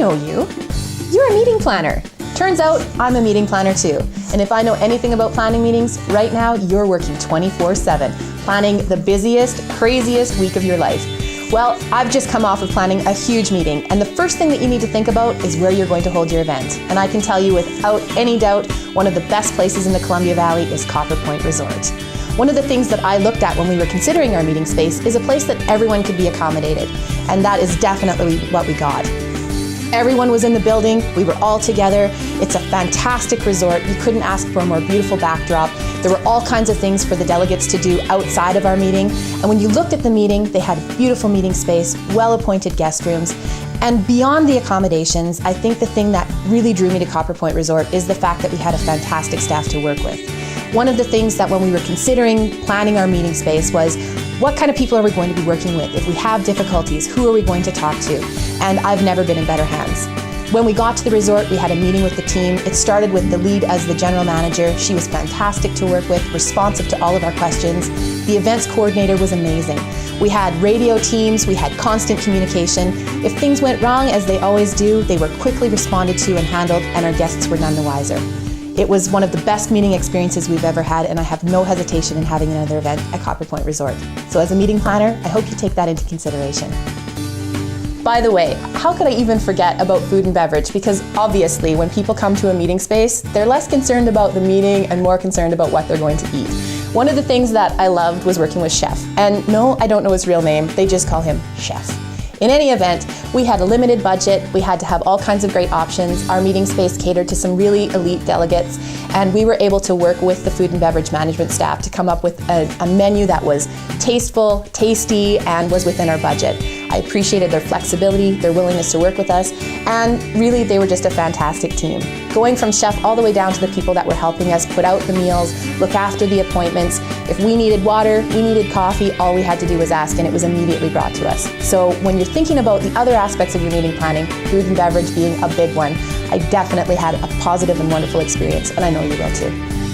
know you. You're a meeting planner. Turns out I'm a meeting planner too. And if I know anything about planning meetings, right now you're working 24/7, planning the busiest, craziest week of your life. Well, I've just come off of planning a huge meeting, and the first thing that you need to think about is where you're going to hold your event. And I can tell you without any doubt, one of the best places in the Columbia Valley is Copper Point Resort. One of the things that I looked at when we were considering our meeting space is a place that everyone could be accommodated, and that is definitely what we got. Everyone was in the building, we were all together. It's a fantastic resort. You couldn't ask for a more beautiful backdrop. There were all kinds of things for the delegates to do outside of our meeting. And when you looked at the meeting, they had beautiful meeting space, well-appointed guest rooms. And beyond the accommodations, I think the thing that really drew me to Copper Point Resort is the fact that we had a fantastic staff to work with. One of the things that when we were considering planning our meeting space was, what kind of people are we going to be working with? If we have difficulties, who are we going to talk to? And I've never been in better hands. When we got to the resort, we had a meeting with the team. It started with the lead as the general manager. She was fantastic to work with, responsive to all of our questions. The events coordinator was amazing. We had radio teams, we had constant communication. If things went wrong, as they always do, they were quickly responded to and handled, and our guests were none the wiser. It was one of the best meeting experiences we've ever had, and I have no hesitation in having another event at Copper Point Resort. So as a meeting planner, I hope you take that into consideration. By the way, how could I even forget about food and beverage? Because obviously, when people come to a meeting space, they're less concerned about the meeting and more concerned about what they're going to eat. One of the things that I loved was working with Chef. And no, I don't know his real name, they just call him Chef. In any event, we had a limited budget, we had to have all kinds of great options. Our meeting space catered to some really elite delegates, and we were able to work with the food and beverage management staff to come up with a menu that was tasteful, tasty, and was within our budget. I appreciated their flexibility, their willingness to work with us, and really they were just a fantastic team. Going from chef all the way down to the people that were helping us put out the meals, look after the appointments. If we needed water, we needed coffee, all we had to do was ask and it was immediately brought to us. So when you're thinking about the other aspects of your meeting planning, food and beverage being a big one, I definitely had a positive and wonderful experience, and I know you will too.